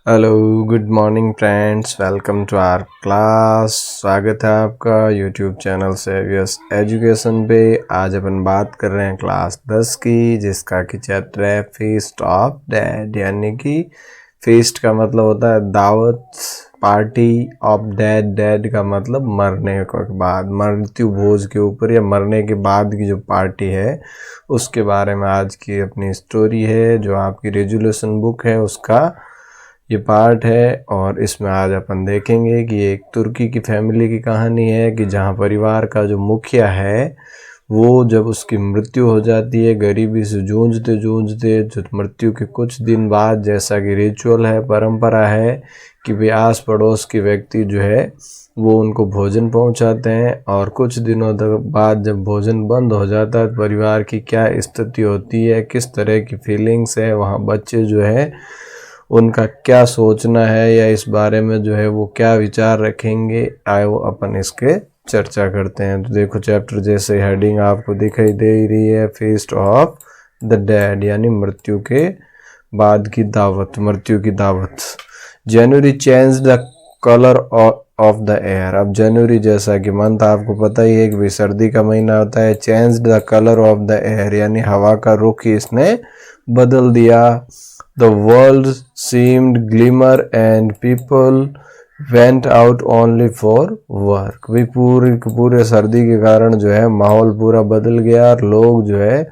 Hello good morning friends, welcome to our class. स्वागत है आपका यूट्यूब चैनल सेवियस एजुकेशन पे। आज अपन बात कर रहे हैं क्लास 10 की, जिसका कि चैप्टर है फीस्ट ऑफ डेड। यानी कि फीस्ट का मतलब होता है दावत, पार्टी ऑफ डेड। डेड का मतलब मरने के बाद, मृत्यु भोज के ऊपर या मरने के बाद की जो पार्टी है उसके बारे में आज की अपनी स्टोरी है, जो आपकी रेजुलेशन बुक है उसका ये पार्ट है। और इसमें आज अपन देखेंगे कि एक तुर्की की फैमिली की कहानी है कि जहाँ परिवार का जो मुखिया है वो जब उसकी मृत्यु हो जाती है, गरीबी से जूझते जूझते, जो मृत्यु के कुछ दिन बाद, जैसा कि रिचुअल है, परंपरा है कि वे आस पड़ोस के व्यक्ति जो है वो उनको भोजन पहुंचाते हैं। और कुछ दिनों बाद जब भोजन बंद हो जाता है तो परिवार की क्या स्थिति होती है, किस तरह की फीलिंग्स है, वहाँ बच्चे जो है उनका क्या सोचना है या इस बारे में जो है वो क्या विचार रखेंगे, आए वो अपन इसके चर्चा करते हैं। तो देखो चैप्टर जैसे हेडिंग आपको दिखाई दे रही है, फीस्ट ऑफ द डेड, यानी मृत्यु के बाद की दावत, मृत्यु की दावत। January change the colour of the air. अब जनवरी जैसा कि मंथ आपको पता ही है कि सर्दी का महीना होता है। Change the colour of the air यानी हवा का रुख ही इसने बदल दिया। The world seemed glimmer and people went out only for work। भी पूरे सर्दी के कारण जो है माहौल पूरा बदल गया और लोग जो है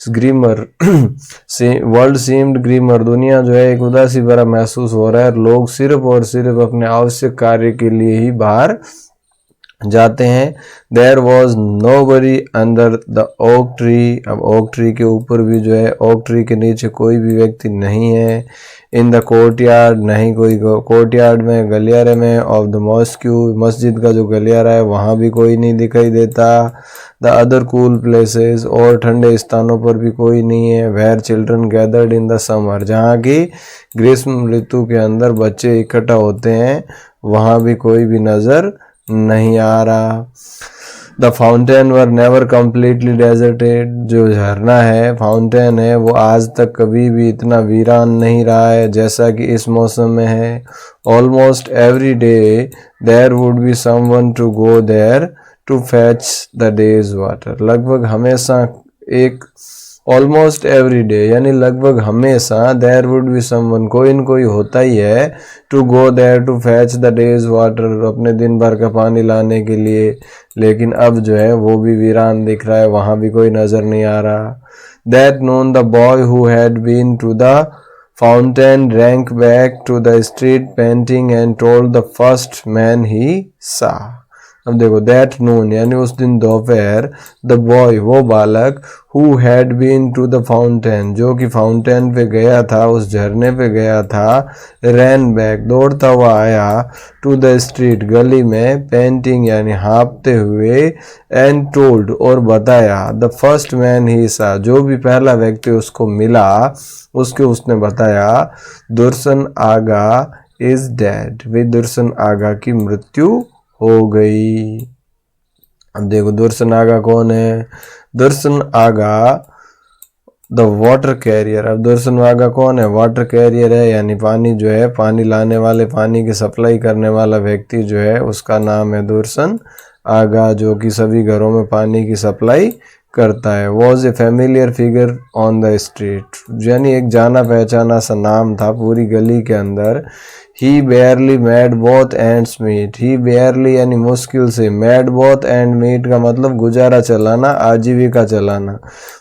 ग्रीमर वर्ल्ड सीम्ड ग्रीमर, दुनिया जो है एक उदासी भरा महसूस हो रहा है। लोग सिर्फ और सिर्फ अपने आवश्यक कार्य के लिए ही बाहर जाते हैं। There was nobody under the oak tree. अब ओक ट्री के ऊपर भी जो है, ओक ट्री के नीचे कोई भी व्यक्ति नहीं है। इन द कोर्टयार्ड, नहीं कोई कोर्टयार्ड में, गलियारे में, ऑफ द मॉस्क्यू, मस्जिद का जो गलियारा है वहाँ भी कोई नहीं दिखाई देता। द अदर कूल प्लेसेस, और ठंडे स्थानों पर भी कोई नहीं है। Where children gathered in the summer, जहाँ की ग्रीष्म ऋतु के अंदर बच्चे इकट्ठा होते हैं, वहाँ भी कोई भी नज़र नहीं आ रहा। The fountain were never completely deserted, जो झरना है, फाउंटेन है, वो आज तक कभी भी इतना वीरान नहीं रहा है जैसा कि इस मौसम में है। Almost every day there would be someone to go there to fetch the day's water. लगभग हमेशा एक, ऑलमोस्ट एवरी डे यानी लगभग हमेशा, देयर वुड बी समवन, कोई न कोई होता ही है, to go there to fetch the day's water, अपने दिन भर का पानी लाने के लिए। लेकिन अब जो है वो भी वीरान दिख रहा है, वहाँ भी कोई नज़र नहीं आ रहा। That known the boy who had been to the fountain ran back to the street painting and told the first man he saw. अब देखो, दैट नून यानी उस दिन दोपहर, द बॉय वो बालक, who had been to the fountain जो कि फाउंटेन पे गया था, उस झरने पे गया था, रैन बैक दौड़ता हुआ आया, टू द स्ट्रीट गली में, पेंटिंग यानी हाँपते हुए, एंड टोल्ड और बताया, द फर्स्ट मैन ही सा जो भी पहला व्यक्ति उसको मिला उसने बताया, दुर्सन आगा इज डेड, वे दुर्सन आगा की मृत्यु हो गई। अब देखो दुर्सन आगा कौन है? दुर्सन आगा द वाटर कैरियर। अब दुर्सन आगा कौन है? वाटर कैरियर है, यानी पानी जो है, पानी लाने वाले, पानी की सप्लाई करने वाला व्यक्ति जो है उसका नाम है दुर्सन आगा, जो कि सभी घरों में पानी की सप्लाई करता है। Was a familiar figure on the street, यानी एक जाना पहचाना सा नाम था पूरी गली के अंदर। He barely made both ends meet, he barely यानी मुश्किल से, मेड बोथ एंड मीट का मतलब गुजारा चलाना, आजीविका चलाना,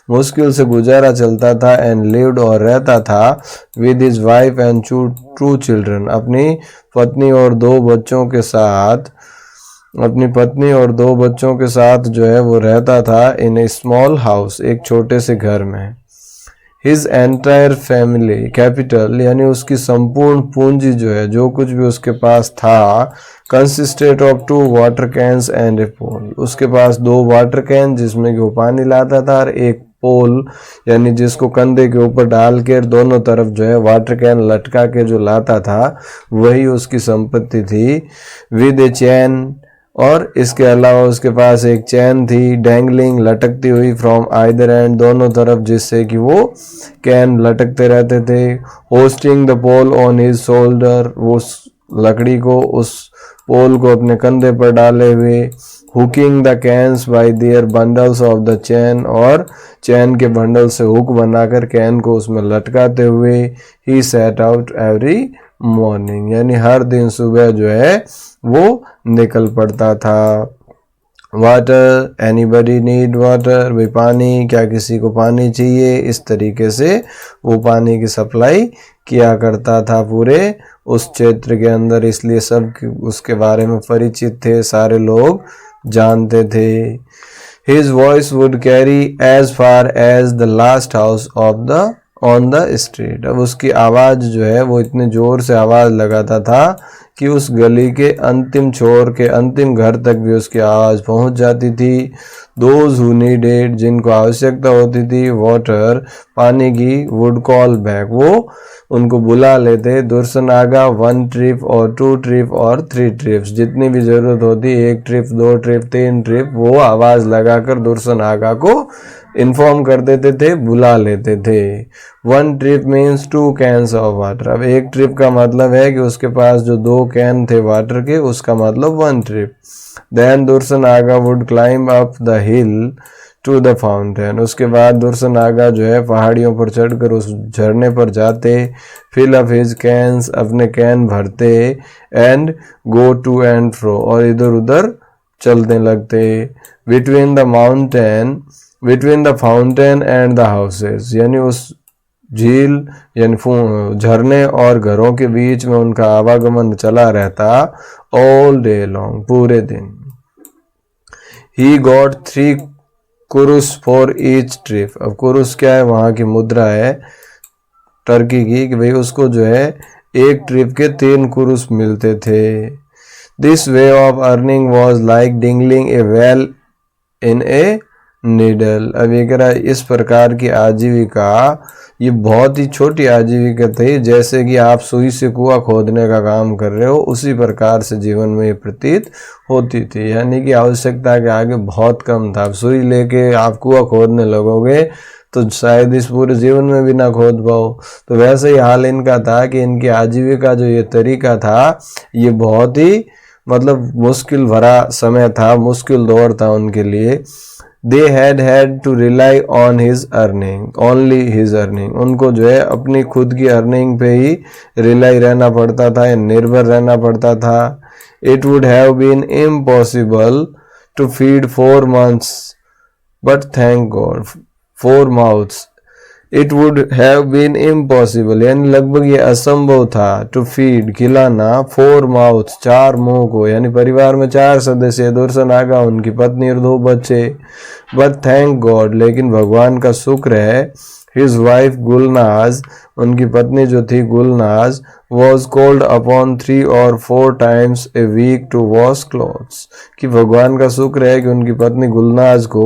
मुश्किल से गुजारा चलता था। एंड लिव्ड और रहता था, with his wife and two children, अपनी पत्नी और दो बच्चों के साथ, अपनी पत्नी और दो बच्चों के साथ जो है वो रहता था, इन ए स्मॉल हाउस, एक छोटे से घर में। हिज एंटायर फैमिली कैपिटल यानी उसकी संपूर्ण पूंजी जो है, जो कुछ भी उसके पास था, consisted of 2 water cans and a pole, उसके पास 2 वाटर कैन जिसमें कि वो पानी लाता था, और एक पोल यानी जिसको कंधे के ऊपर डाल के दोनों तरफ जो है वाटर कैन लटका के जो लाता था, वही उसकी संपत्ति थी। विद ए चैन और इसके अलावा उसके पास एक चैन थी, डैंगलिंग, लटकती हुई फ्रॉम आइदर एंड, दोनों तरफ, जिससे कि वो कैन लटकते रहते थे। Hoisting the pole on his shoulder, वो लकड़ी को, उस पोल को अपने कंधे पर डाले हुए। Hooking the cans by their bundles of the chain, और चैन के बंडल से हुक बनाकर कैन को उसमें लटकाते हुए। ही सेट आउट एवरी मॉर्निंग, यानी हर दिन सुबह जो है वो निकल पड़ता था। वाटर, एनीबडी नीड वाटर, भाई पानी, क्या किसी को पानी चाहिए, इस तरीके से वो पानी की सप्लाई किया करता था पूरे उस क्षेत्र के अंदर, इसलिए सब उसके बारे में परिचित थे, सारे लोग जानते थे। His voice would carry as far as the last house of the on the street। अब उसकी आवाज़ जो है वो इतने ज़ोर से आवाज़ लगाता था कि उस गली के अंतिम छोर के अंतिम घर तक भी उसकी आवाज़ पहुंच जाती थी। Those who needed, जिनको आवश्यकता होती थी वाटर, पानी की, would call back, वो उनको बुला लेते। दुर्सन आगा 1 ट्रिप और 2 ट्रिप और 3 ट्रिप्स, जितनी भी ज़रूरत होती, 1 ट्रिप, 2 ट्रिप, 3 ट्रिप, वो आवाज़ लगाकर दुर्सन आगा को इन्फॉर्म कर देते थे, बुला लेते थे। 1 trip means 2 cans of water. अब 1 ट्रिप का मतलब है कि उसके पास जो 2 कैन थे वाटर के, उसका मतलब 1 trip. Then Dursun Aga would climb up the hill to the fountain, उसके बाद दुर्सन आगा जो है पहाड़ियों पर चढ़कर उस झरने पर जाते। फिल अप हिज कैन्स, अपने कैन भरते। And go to and fro, और इधर उधर चलने लगते। Between the fountain and the houses, यानी उस झील यानी झरने और घरों के बीच में उनका आवागमन चला रहता ऑल डे लॉन्ग, पूरे दिन। He got 3 kurus for each trip. अब कुरुस क्या है, वहाँ की मुद्रा है टर्की की, कि भाई उसको जो है एक ट्रिप के 3 कुरुस मिलते थे। This way of earning was like digging a well in a needle. अब ये कह रहा है इस प्रकार की आजीविका, ये बहुत ही छोटी आजीविका थी, जैसे कि आप सुई से कुआं खोदने का काम कर रहे हो, उसी प्रकार से जीवन में ये प्रतीत होती थी। यानी कि आवश्यकता के आगे बहुत कम था। अब सुई लेके आप कुआं खोदने लगोगे तो शायद इस पूरे जीवन में भी ना खोद पाओ। तो वैसे ही हाल इनका था कि इनकी आजीविका जो ये तरीका था, ये बहुत ही मतलब मुश्किल भरा समय था, मुश्किल दौर था उनके लिए। They had to rely on his earning, only his earning। उनको जो है अपनी खुद की अर्निंग पे ही रिलाई रहना पड़ता था, निर्भर रहना पड़ता था। It would have been impossible to feed 4 months, but thank God, 4 mouths। It would have been impossible, यानी लगभग ये असंभव था, to feed, खिलाना, 4 mouths, 4 मुंह को, यानी परिवार में 4 सदस्य, दुर्सन आगा, उनकी पत्नी और 2 बच्चे। But thank God, लेकिन भगवान का शुक्र है, his wife गुलनाज, उनकी पत्नी जो थी Gulnaz, was called upon 3 or 4 times a week to wash clothes। कि भगवान का शुक्र है कि उनकी पत्नी गुलनाज को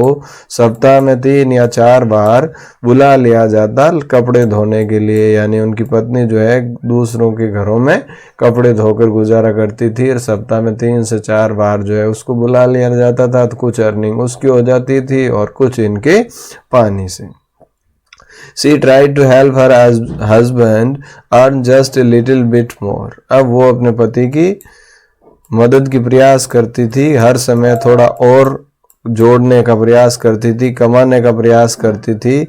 सप्ताह में 3 या 4 बार बुला लिया जाता कपड़े धोने के लिए। यानी उनकी पत्नी जो है दूसरों के घरों में कपड़े धोकर गुजारा करती थी, और सप्ताह में 3 से 4 बार जो है उसको बुला लिया जाता था, तो कुछ अर्निंग उसकी हो जाती थी और कुछ इनके पानी से। She tried to help her husband earn just a little bit more। अब वो अपने पति की मदद की प्रयास करती थी, हर समय थोड़ा और जोड़ने का प्रयास करती थी, कमाने का प्रयास करती थी।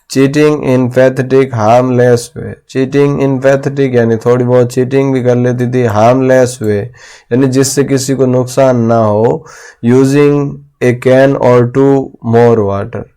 चीटिंग इन पैथेटिक हार्मलेस वे, चीटिंग इन पैथेटिक यानी थोड़ी बहुत चीटिंग भी कर लेती थी, हार्मलेस वे यानी जिससे किसी को नुकसान ना हो। यूजिंग ए कैन और 2 मोर वाटर,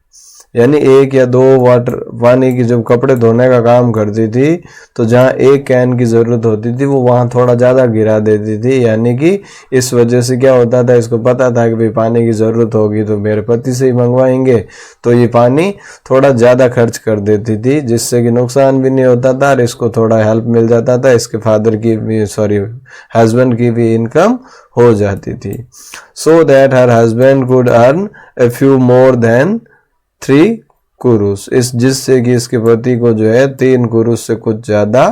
यानी 1 या 2 वाटर पानी की जब कपड़े धोने का काम करती थी तो जहाँ 1 कैन की ज़रूरत होती थी वो वहाँ थोड़ा ज़्यादा गिरा देती थी। यानी कि इस वजह से क्या होता था, इसको पता था कि भाई पानी की ज़रूरत होगी तो मेरे पति से ही मंगवाएंगे, तो ये पानी थोड़ा ज़्यादा खर्च कर देती थी, जिससे कि नुकसान भी नहीं होता था और इसको थोड़ा हेल्प मिल जाता था, इसके फादर की भी हस्बैंड की भी इनकम हो जाती थी। So that her husband could earn a few more than 3 कुरुस, इस जिससे कि इसके पति को जो है 3 कुरुस से कुछ ज्यादा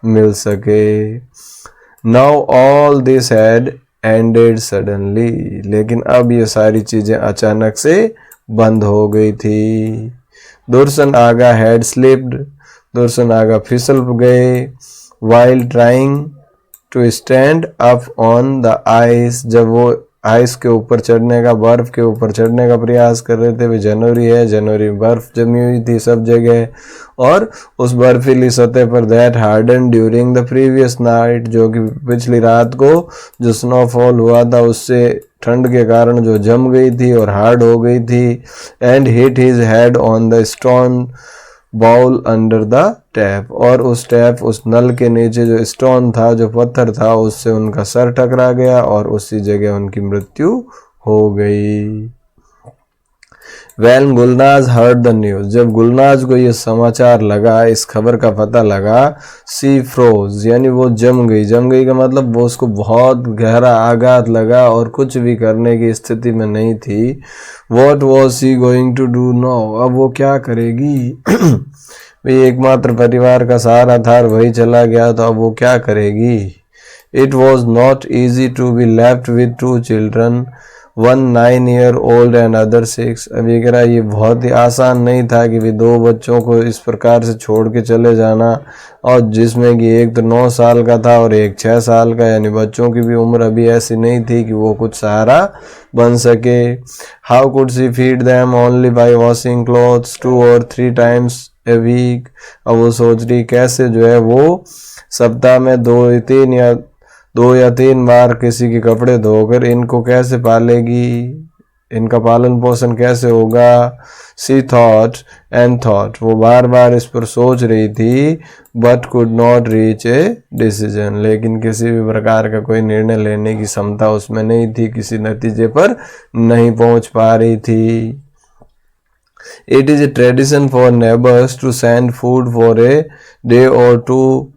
मिल सके। Now all this had ended suddenly, लेकिन अब ये सारी चीजें अचानक से बंद हो गई थी। दुर्सन आगा हैड स्लिप्ड, दुर्सन आगा फिसल गए। while trying to stand up on the ice, जब वो आइस के ऊपर चढ़ने का, बर्फ के ऊपर चढ़ने का प्रयास कर रहे थे। वे जनवरी है, जनवरी में बर्फ जमी हुई थी सब जगह, और उस बर्फीली सतह पर that harden during the previous night, जो कि पिछली रात को जो स्नोफॉल हुआ था उससे ठंड के कारण जो जम गई थी और हार्ड हो गई थी। And hit his head on the stone bowl under the tap, और उस टैप, उस नल के नीचे जो स्टोन था, जो पत्थर था, उससे उनका सर टकरा गया और उसी जगह उनकी मृत्यु हो गई। When Gulnaz heard the news, जब गुलनाज को ये समाचार लगा, इस खबर का पता लगा, सी फ्रोज, यानी वो जम गई। जम गई का मतलब वो उसको बहुत गहरा आघात लगा और कुछ भी करने की स्थिति में नहीं थी। What was she going to do now? अब वो क्या करेगी? भाई एकमात्र परिवार का सहारा था और वही चला गया, तो अब वो क्या करेगी? It was not easy to be left with two children, 1 9-year-old and other 6। अब ये कह रहा ये बहुत ही आसान नहीं था कि भी दो बच्चों को इस प्रकार से छोड़ के चले जाना, और जिसमें कि एक तो 9 साल का था और एक 6 साल का, यानी बच्चों की भी उम्र अभी ऐसी नहीं थी कि वो कुछ सहारा बन सके। How could see feed them only by washing clothes 2 or 3 times a week। अब वो सोच रही कैसे जो है वो सप्ताह में 2 या 3 बार किसी के कपड़े धोकर इनको कैसे पालेगी, इनका पालन पोषण कैसे होगा। सी थॉट एंड थॉट, वो बार बार इस पर सोच रही थी, but could not reach a decision, लेकिन किसी भी प्रकार का कोई निर्णय लेने की क्षमता उसमें नहीं थी, किसी नतीजे पर नहीं पहुंच पा रही थी। It is a tradition for neighbors to send food for a day or two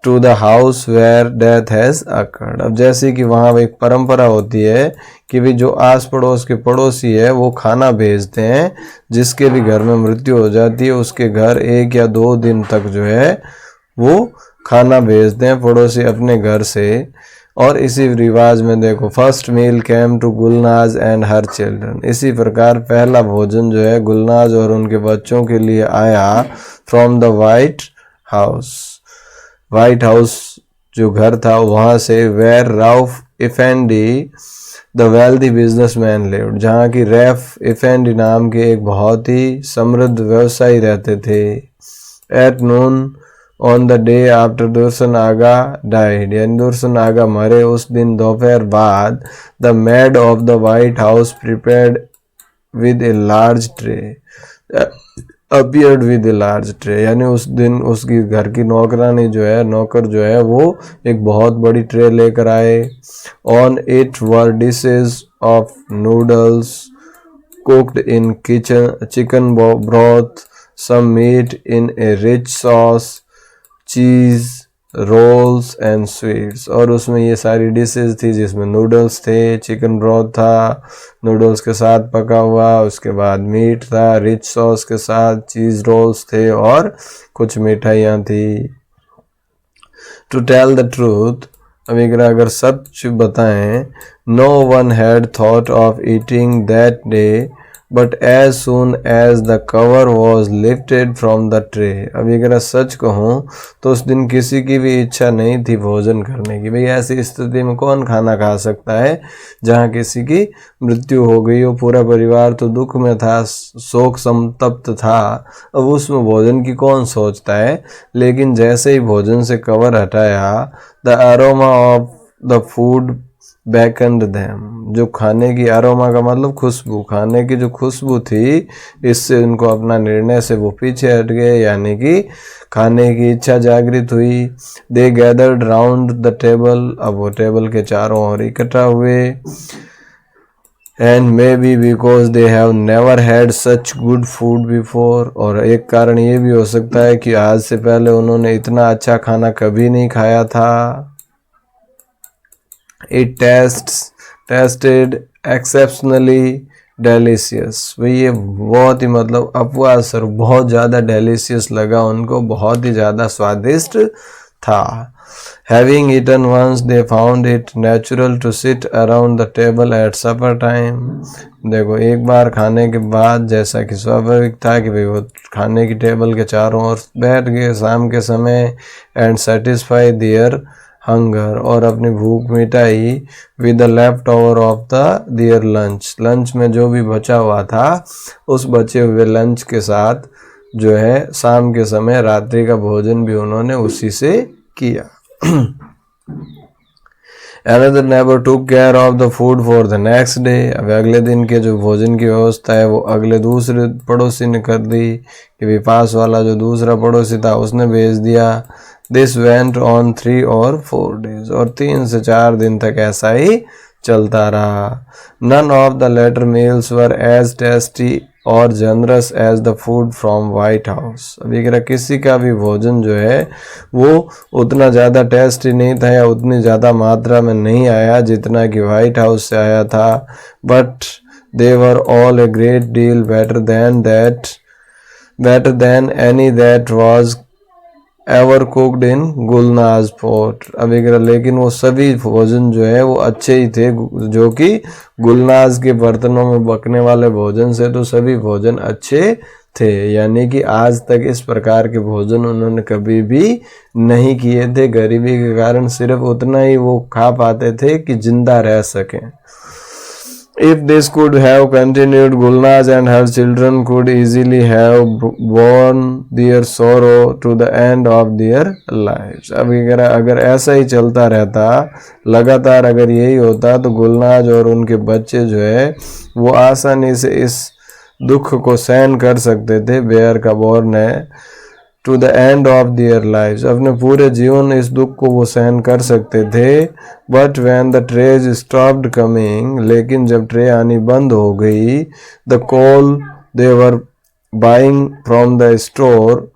to the house where death has occurred। अब जैसे कि वहाँ एक परंपरा होती है कि भी जो आस पड़ोस के पड़ोसी है वो खाना भेजते हैं, जिसके भी घर में मृत्यु हो जाती है उसके घर 1 या 2 दिन तक जो है वो खाना भेजते हैं पड़ोसी अपने घर से। और इसी रिवाज में देखो, first meal came to Gulnaz and her children, इसी प्रकार पहला भोजन जो है गुलनाज और उनके बच्चों के लिए आया from the white house, white house जो घर था वहां से, where Rauf Efendi the wealthy businessman lived, जहाँ की रैफ इफेंडी नाम के एक बहुत ही समृद्ध व्यवसायी रहते थे। At noon on the day after Dursun Aga died, यानी दुर्सन आगा मरे उस दिन दोपहर बाद, the maid of the white house prepared with a large tray, appeared with a large tray, यानी उस दिन उसकी घर की नौकरानी जो है, नौकर जो है, वो एक बहुत बड़ी ट्रे लेकर आए। On it were dishes of noodles cooked in kitchen chicken broth, some meat in a rich sauce, cheese, rolls and sweets, और उसमें ये सारी डिशेज थी जिसमें नूडल्स थे, चिकन ब्रॉथ था नूडल्स के साथ पका हुआ, उसके बाद मीट था रिच सॉस के साथ, चीज रोल्स थे और कुछ मिठाइयाँ थी। टू टेल द ट्रूथ, अगर सच बताएं, no one had thought of eating that day, but as soon as the cover was lifted from the tray. अगर सच कहूँ तो उस दिन किसी की भी इच्छा नहीं थी भोजन करने की। भाई ऐसी स्थिति में कौन खाना खा सकता है जहाँ किसी की मृत्यु हो गई हो, पूरा परिवार तो दुख में था, शोक संतप्त था, अब उसमें भोजन की कौन सोचता है। लेकिन जैसे ही भोजन से कवर हटाया, the aroma of the food beckoned them, जो खाने की अरोमा का मतलब खुशबू, खाने की जो खुशबू थी, इससे उनको अपना निर्णय से वो पीछे हट गए, यानी कि खाने की इच्छा जागृत हुई। दे गैदर्ड राउंड द टेबल, अब वो टेबल के चारों ओर इकट्ठा हुए। And may be because they have never had such good food before, और एक कारण ये भी हो सकता है कि आज से पहले उन्होंने इतना अच्छा खाना कभी नहीं खाया था। It tasted exceptionally delicious, भाई ये बहुत ही मतलब अपवाद सर बहुत ज़्यादा डेलिशियस लगा उनको, बहुत ही ज़्यादा स्वादिष्ट था। Having eaten once, they found it natural to sit around the table at supper time. देखो, एक बार खाने के बाद जैसा कि स्वाभाविक था कि भाई वो खाने की टेबल के चारों ओर बैठ गए शाम के समय, एंड सेटिस्फाई देयर हंगर, और अपनी भूख मिटाई, with the left over of the there lunch, lunch में जो भी बचा हुआ था उस बचे हुए लंच के साथ जो है शाम के समय रात्रि का भोजन भी उन्होंने उसी से किया। Another neighbor took care of the food for the next day. अब अगले दिन के जो भोजन की व्यवस्था है वो अगले दूसरे पड़ोसी ने कर दी कि भी पास वाला जो दूसरा पड़ोसी था उसने भेज दिया। This went on 3 or 4 days, और 3 से 4 दिन तक ऐसा ही चलता रहा। None of the latter meals were as tasty और generous as the food from White House. अभी कह रहा किसी का भी भोजन जो है वो उतना ज़्यादा टेस्टी नहीं था या उतनी ज़्यादा मात्रा में नहीं आया जितना कि वाइट हाउस से आया था, but they were all a great deal better than any that was ever cooked in Gulnaz pot. अभी कह रहा लेकिन वो सभी भोजन जो है वो अच्छे ही थे जो कि गुलनाज के बर्तनों में पकने वाले भोजन से तो सभी भोजन अच्छे थे, यानी कि आज तक इस प्रकार के भोजन उन्होंने कभी भी नहीं किए थे। गरीबी के कारण सिर्फ उतना ही वो खा पाते थे कि जिंदा रह सकें। If this could have continued, Gulnaz and her children could easily have borne their sorrow to the end of their lives. अब अगर ऐसा ही चलता रहता, लगातार अगर यही होता तो गुलनाज और उनके बच्चे जो है वो आसानी से इस दुख को सहन कर सकते थे, बेयर का बॉर्न है, to the end of their lives, अपने पूरे जीवन इस दुख को वो सहन कर सकते थे। But when the trains stopped coming, लेकिन जब ट्रे आनी बंद हो गई, the coal they were buying from the store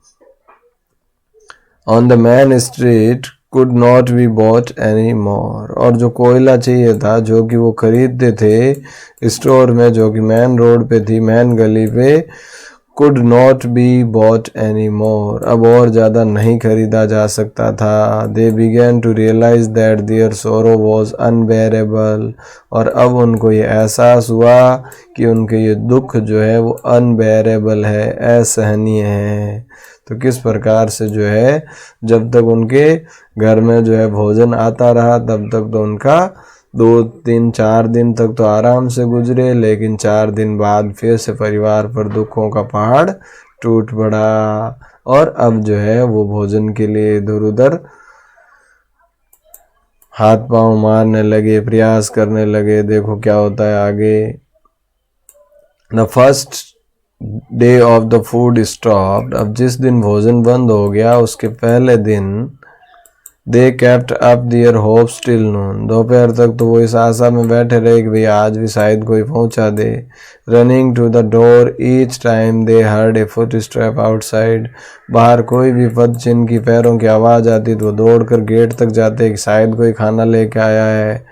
on the main street could not be bought any more, और जो कोयला चाहिए था जो कि वो खरीदते थे स्टोर में जो कि मेन रोड पे थी, मेन गली पे, could not be bought anymore, अब और ज़्यादा नहीं खरीदा जा सकता था। They began to realize that their sorrow was unbearable, और अब उनको ये एहसास हुआ कि उनके ये दुख जो है वो unbearable है, असहनीय है। तो किस प्रकार से जो है जब तक उनके घर में जो है भोजन आता रहा तब तक तो उनका 2-3-4 दिन तक तो आराम से गुजरे, लेकिन 4 दिन बाद फिर से परिवार पर दुखों का पहाड़ टूट पड़ा, और अब जो है वो भोजन के लिए इधर उधर हाथ पांव मारने लगे, प्रयास करने लगे। देखो क्या होता है आगे। The first day of the food stopped, अब जिस दिन भोजन बंद हो गया उसके पहले दिन, they kept up their hopes till noon, दोपहर तक तो वो इस आशा में बैठे रहे कि भैया आज भी शायद कोई पहुंचा दे। Running to the door each time they heard a footstep outside, बाहर कोई भी पद चिन्ह की पैरों की आवाज़ आती तो वो दौड़ कर गेट तक जाते कि शायद कोई खाना लेके आया है।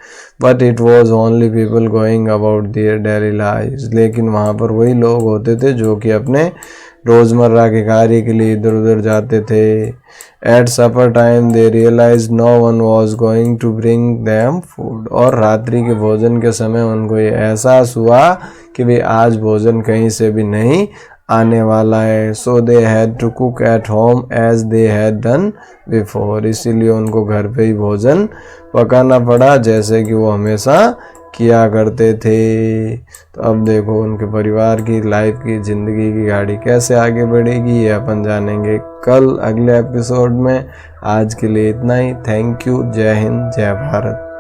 But it was only people going about their daily lives, लेकिन वहाँ पर वही लोग होते थे जो कि अपने रोज़मर्रा के कार्य के लिए इधर उधर जाते थे। At supper time they realise no one was going to bring them food, और रात्रि के भोजन के समय उनको ये एहसास हुआ कि भाई आज भोजन कहीं से भी नहीं आने वाला है। So they had to cook at home as they had done before, इसीलिए उनको घर पे ही भोजन पकाना पड़ा जैसे कि वो हमेशा किया करते थे। तो अब देखो उनके परिवार की लाइफ की ज़िंदगी की गाड़ी कैसे आगे बढ़ेगी ये अपन जानेंगे कल अगले एपिसोड में। आज के लिए इतना ही। Thank you. जय हिंद, जय भारत।